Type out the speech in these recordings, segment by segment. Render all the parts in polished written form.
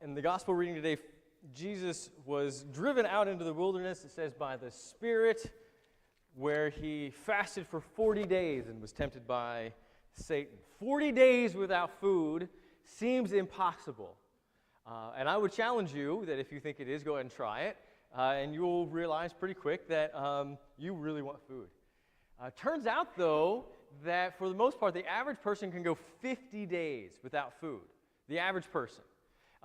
In the gospel reading today, Jesus was driven out into the wilderness, it says, by the Spirit, where he fasted for 40 days and was tempted by Satan. 40 days without food seems impossible. And I would challenge you that if you think it is, go ahead and try it. And you'll realize pretty quick that you really want food. Turns out, though, that for the most part, the average person can go 50 days without food. The average person.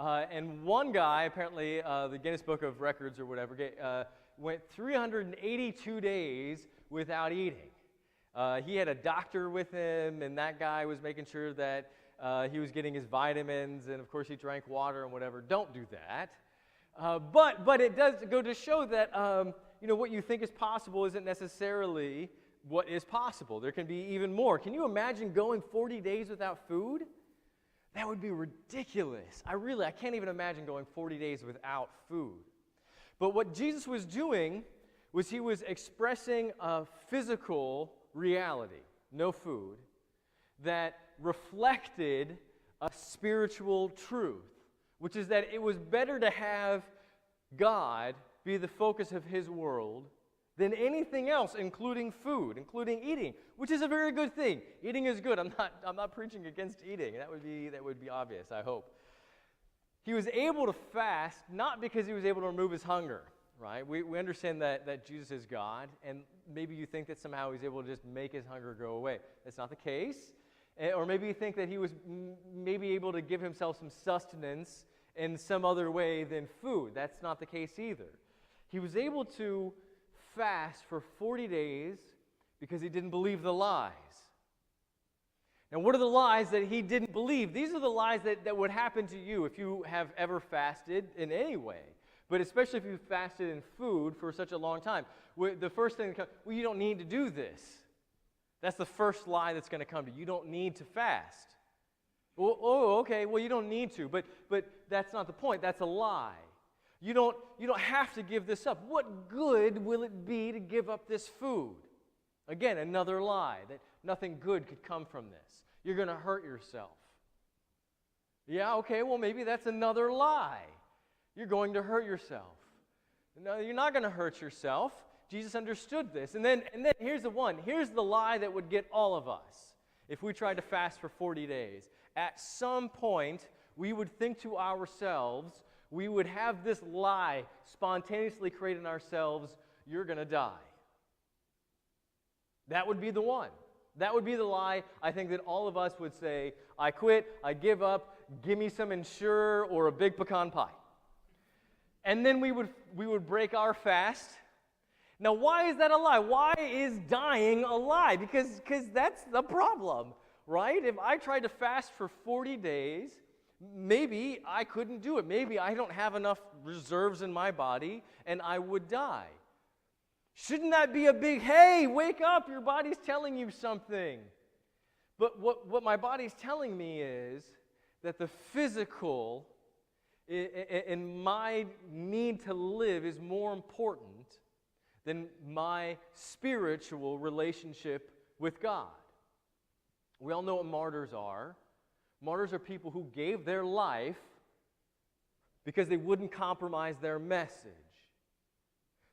And one guy, apparently, the Guinness Book of Records or whatever, went 382 days without eating. He had a doctor with him, and that guy was making sure that he was getting his vitamins, and of course he drank water and whatever. Don't do that. But it does go to show that what you think is possible isn't necessarily what is possible. There can be even more. Can you imagine going 40 days without food? That would be ridiculous. I can't even imagine going 40 days without food. But what Jesus was doing was he was expressing a physical reality, no food, that reflected a spiritual truth, which is that it was better to have God be the focus of his world than anything else, including food, including eating, which is a very good thing. Eating is good. I'm not preaching against eating. That would be obvious, I hope. He was able to fast not because he was able to remove his hunger, right? We understand that Jesus is God, and maybe you think that somehow he's able to just make his hunger go away. That's not the case. Or maybe you think that he was maybe able to give himself some sustenance in some other way than food. That's not the case either. He was able to fast for 40 days because he didn't believe the lies. Now, what are the lies that he didn't believe? These are the lies that would happen to you if you have ever fasted in any way, but especially if you fasted in food for such a long time. The first thing that comes, well, you don't need to do this. That's the first lie that's going to come to you. You don't need to fast. Oh, okay, well, you don't need to, but that's not the point. That's a lie. You don't have to give this up. What good will it be to give up this food? Again, another lie, that nothing good could come from this. You're going to hurt yourself. Yeah, okay, well, maybe that's another lie. You're going to hurt yourself. No, you're not going to hurt yourself. Jesus understood this. And then here's the one. Here's the lie that would get all of us if we tried to fast for 40 days. At some point, we would think to ourselves, we would have this lie spontaneously create in ourselves, you're going to die. That would be the one. That would be the lie, I think, that all of us would say, I quit, I give up, give me some Ensure or a big pecan pie. And then we would break our fast. Now, why is that a lie? Why is dying a lie? Because that's the problem, right? If I tried to fast for 40 days, maybe I couldn't do it. Maybe I don't have enough reserves in my body, and I would die. Shouldn't that be a big, hey, wake up, your body's telling you something? But what my body's telling me is that the physical and my need to live is more important than my spiritual relationship with God. We all know what martyrs are. Martyrs are people who gave their life because they wouldn't compromise their message.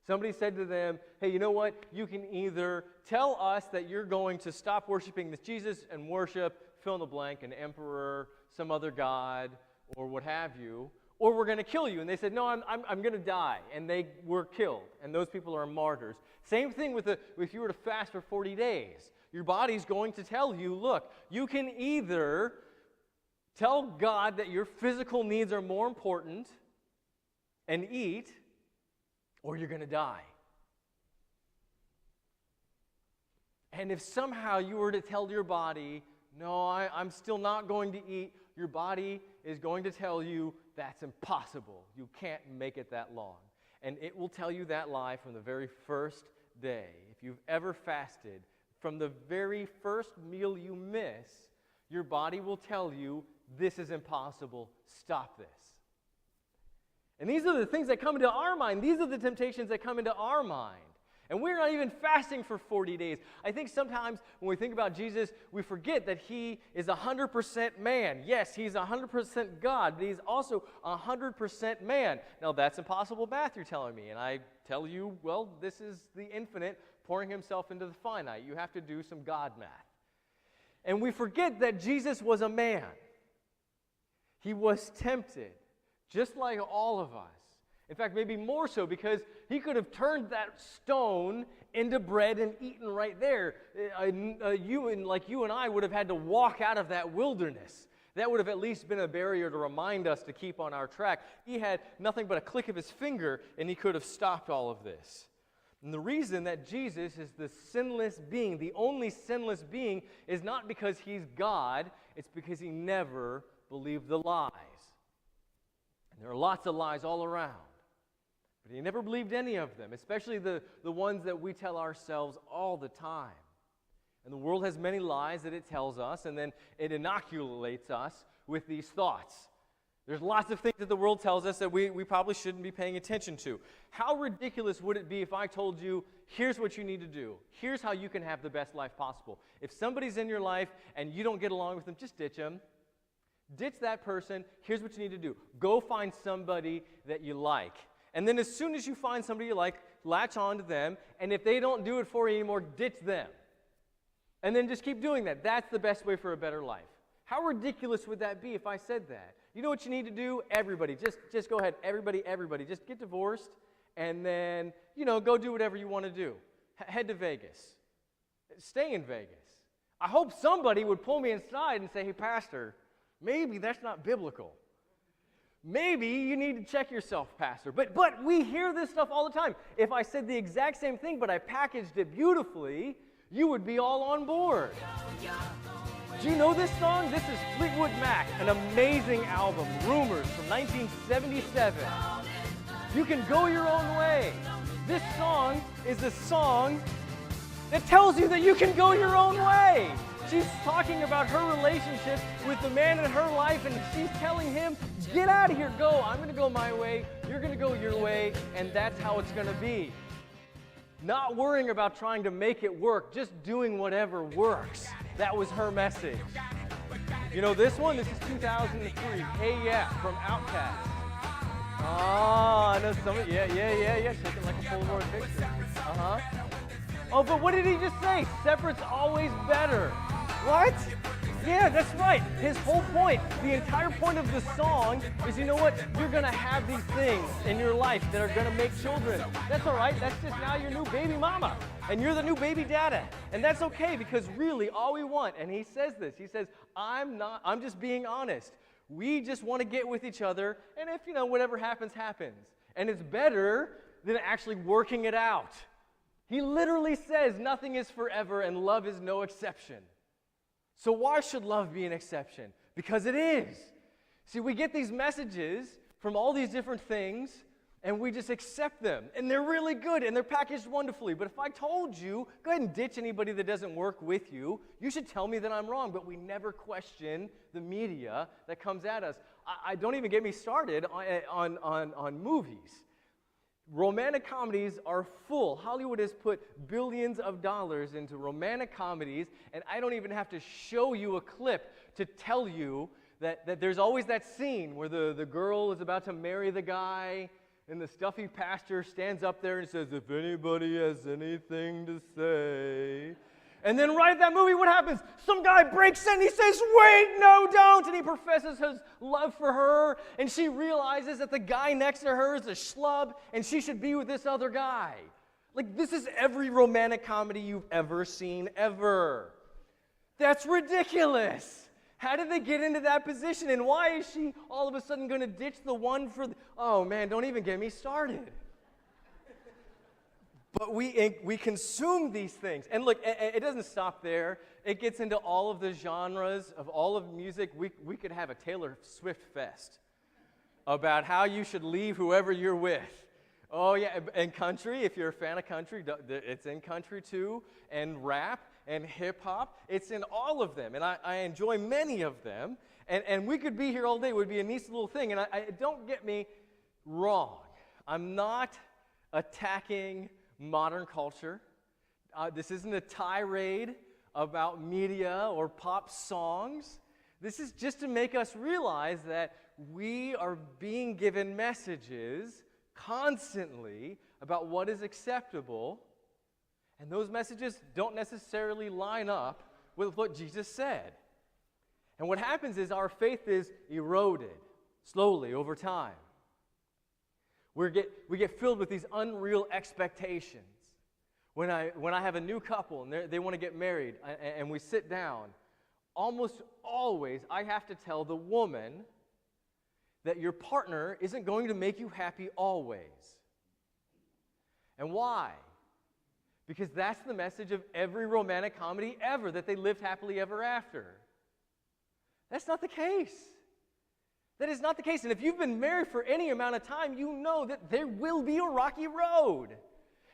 Somebody said to them, hey, you know what? You can either tell us that you're going to stop worshiping this Jesus and worship, fill in the blank, an emperor, some other god, or what have you, or we're going to kill you. And they said, no, I'm going to die. And they were killed. And those people are martyrs. Same thing if you were to fast for 40 days. Your body's going to tell you, look, you can either tell God that your physical needs are more important and eat, or you're going to die. And if somehow you were to tell your body, no, I'm still not going to eat, your body is going to tell you that's impossible. You can't make it that long. And it will tell you that lie from the very first day. If you've ever fasted, from the very first meal you miss, your body will tell you, this is impossible, stop this. And these are the things that come into our mind. These are the temptations that come into our mind. And we're not even fasting for 40 days. I think sometimes when we think about Jesus, we forget that he is 100% man. Yes, he's 100% God, but he's also 100% man. Now, that's impossible math, you're telling me. And I tell you, well, this is the infinite pouring himself into the finite. You have to do some God math. And we forget that Jesus was a man. He was tempted, just like all of us. In fact, maybe more so, because he could have turned that stone into bread and eaten right there. You and I would have had to walk out of that wilderness. That would have at least been a barrier to remind us to keep on our track. He had nothing but a click of his finger, and he could have stopped all of this. And the reason that Jesus is the sinless being, the only sinless being, is not because he's God. It's because he never believed the lies. And there are lots of lies all around. But he never believed any of them, especially the ones that we tell ourselves all the time. And the world has many lies that it tells us, and then it inoculates us with these thoughts. There's lots of things that the world tells us that we probably shouldn't be paying attention to. How ridiculous would it be if I told you, here's what you need to do. Here's how you can have the best life possible. If somebody's in your life and you don't get along with them, just ditch them. Ditch that person. Here's what you need to do. Go find somebody that you like. And then as soon as you find somebody you like, latch on to them. And if they don't do it for you anymore, ditch them. And then just keep doing that. That's the best way for a better life. How ridiculous would that be if I said that? You know what you need to do? Everybody, just go ahead. Everybody, just get divorced. And then, go do whatever you want to do. Head to Vegas. Stay in Vegas. I hope somebody would pull me aside and say, hey, Pastor, maybe that's not biblical. Maybe you need to check yourself, Pastor. But we hear this stuff all the time. If I said the exact same thing, but I packaged it beautifully, you would be all on board. Do you know this song? This is Fleetwood Mac, an amazing album, Rumors, from 1977. You can go your own way. This song is a song that tells you that you can go your own way. She's talking about her relationship with the man in her life, and she's telling him, get out of here, go. I'm going to go my way, you're going to go your way, and that's how it's going to be. Not worrying about trying to make it work, just doing whatever works. That was her message. You know this one? This is 2003. Hey Yeah, from Outkast. Oh, I know some of yeah. Taking like a Polaroid picture. Oh, but what did he just say? Separate's always better. What? Yeah, that's right. His whole point, the entire point of the song is, you know what? You're going to have these things in your life that are going to make children. That's all right. That's just now your new baby mama. And you're the new baby dada. And that's okay, because really all we want, and he says this, he says, I'm just being honest. We just want to get with each other, and if, whatever happens, happens. And it's better than actually working it out. He literally says nothing is forever and love is no exception. So why should love be an exception? Because it is. See, we get these messages from all these different things, and we just accept them. And they're really good, and they're packaged wonderfully. But if I told you, go ahead and ditch anybody that doesn't work with you, you should tell me that I'm wrong. But we never question the media that comes at us. I don't even get me started on movies. Romantic comedies are full. Hollywood has put billions of dollars into romantic comedies, and I don't even have to show you a clip to tell you that there's always that scene where the girl is about to marry the guy, and the stuffy pastor stands up there and says, if anybody has anything to say. And then right at that movie, what happens? Some guy breaks in, he says, wait, no, don't. And he professes his love for her, and she realizes that the guy next to her is a schlub, and she should be with this other guy. Like, this is every romantic comedy you've ever seen, ever. That's ridiculous. How did they get into that position? And why is she all of a sudden going to ditch the one for oh, man, don't even get me started. But we consume these things. And look, it doesn't stop there. It gets into all of the genres of all of music. We could have a Taylor Swift fest about how you should leave whoever you're with. Oh, yeah, and country, if you're a fan of country, it's in country too, and rap, and hip-hop. It's in all of them, and I enjoy many of them. And we could be here all day. It would be a nice little thing. And don't get me wrong. I'm not attacking modern culture. This isn't a tirade about media or pop songs. This is just to make us realize that we are being given messages constantly about what is acceptable, and those messages don't necessarily line up with what Jesus said. And what happens is our faith is eroded slowly over time. We get filled with these unreal expectations. When I have a new couple and they want to get married and we sit down, almost always I have to tell the woman that your partner isn't going to make you happy always. And why? Because that's the message of every romantic comedy ever, that they lived happily ever after. That's not the case. That is not the case. And if you've been married for any amount of time, you know that there will be a rocky road.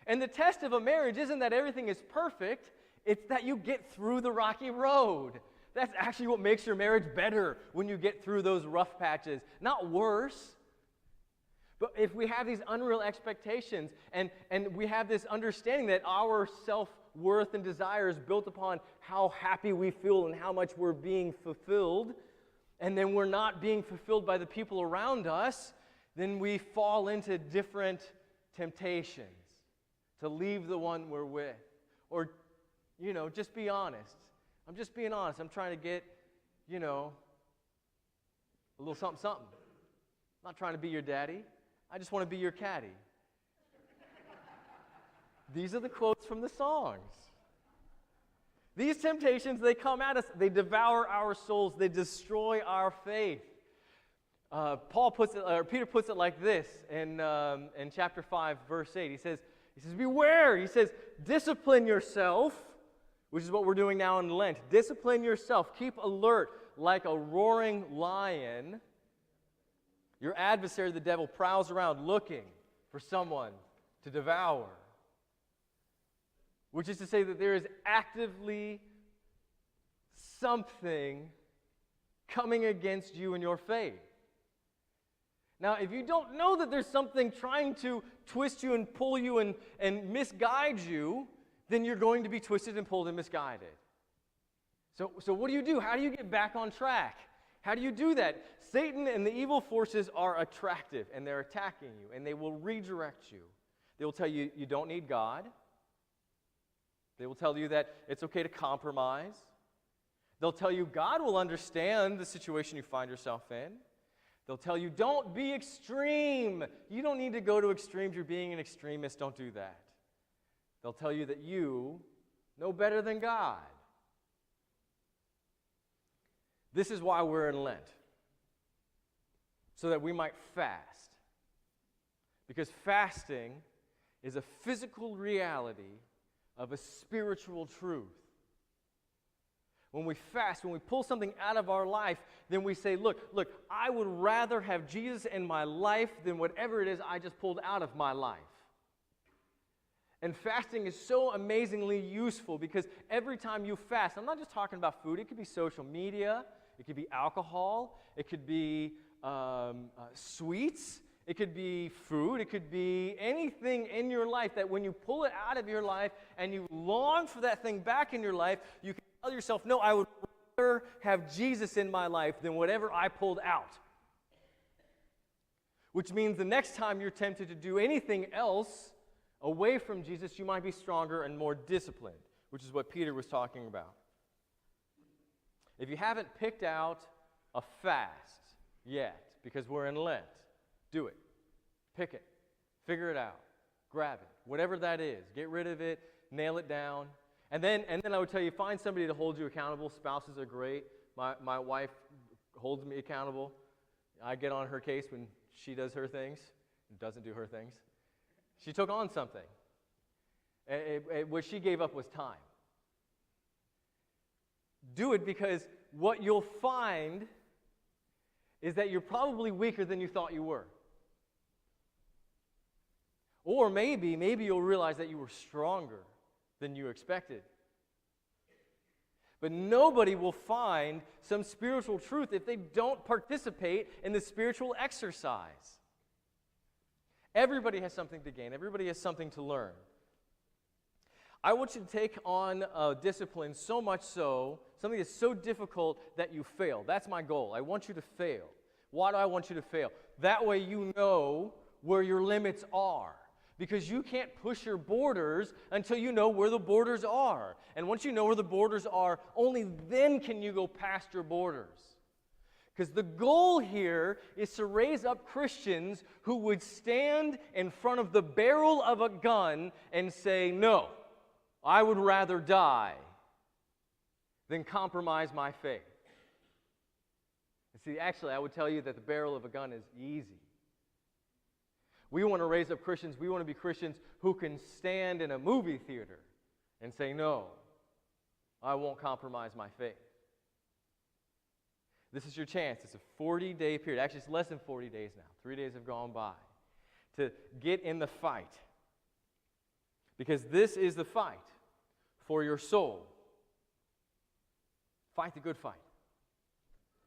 And the test of a marriage isn't that everything is perfect, it's that you get through the rocky road. That's actually what makes your marriage better, when you get through those rough patches, not worse. But if we have these unreal expectations and we have this understanding that our self-worth and desire is built upon how happy we feel and how much we're being fulfilled, and then we're not being fulfilled by the people around us, then we fall into different temptations to leave the one we're with. Or, just be honest. I'm just being honest. I'm trying to get, a little something, something. I'm not trying to be your daddy. I just want to be your caddy. These are the quotes from the songs. These temptations, they come at us. They devour our souls. They destroy our faith. Peter puts it like this in chapter 5, verse 8. He says, beware. He says, discipline yourself, which is what we're doing now in Lent. Discipline yourself. Keep alert like a roaring lion. Your adversary, the devil, prowls around looking for someone to devour. Which is to say that there is actively something coming against you in your faith. Now, if you don't know that there's something trying to twist you and pull you and misguide you, then you're going to be twisted and pulled and misguided. So what do? How do you get back on track? How do you do that? Satan and the evil forces are attractive, and they're attacking you, and they will redirect you. They will tell you you don't need God. They will tell you that it's okay to compromise. They'll tell you God will understand the situation you find yourself in. They'll tell you, don't be extreme. You don't need to go to extremes. You're being an extremist. Don't do that. They'll tell you that you know better than God. This is why we're in Lent, so that we might fast. Because fasting is a physical reality of a spiritual truth. When we fast, when we pull something out of our life, then we say, look, I would rather have Jesus in my life than whatever it is I just pulled out of my life. And fasting is so amazingly useful because every time you fast, I'm not just talking about food, it could be social media, it could be alcohol, it could be sweets, it could be food, it could be anything in your life that when you pull it out of your life and you long for that thing back in your life, you can tell yourself, no, I would rather have Jesus in my life than whatever I pulled out. Which means the next time you're tempted to do anything else away from Jesus, you might be stronger and more disciplined, which is what Peter was talking about. If you haven't picked out a fast yet, because we're in Lent, do it. Pick it. Figure it out. Grab it. Whatever that is. Get rid of it. Nail it down. And then I would tell you, find somebody to hold you accountable. Spouses are great. My wife holds me accountable. I get on her case when she does her things and doesn't do her things. She took on something. What she gave up was time. Do it, because what you'll find is that you're probably weaker than you thought you were. Or maybe you'll realize that you were stronger than you expected. But nobody will find some spiritual truth if they don't participate in the spiritual exercise. Everybody has something to gain. Everybody has something to learn. I want you to take on a discipline so much so, something that's so difficult that you fail. That's my goal. I want you to fail. Why do I want you to fail? That way you know where your limits are. Because you can't push your borders until you know where the borders are. And once you know where the borders are, only then can you go past your borders. Because the goal here is to raise up Christians who would stand in front of the barrel of a gun and say, no, I would rather die than compromise my faith. And see, actually, I would tell you that the barrel of a gun is easy. We want to raise up Christians. We want to be Christians who can stand in a movie theater and say, no, I won't compromise my faith. This is your chance. It's a 40-day period. Actually, it's less than 40 days now. 3 days have gone by. To get in the fight. Because this is the fight for your soul. Fight the good fight.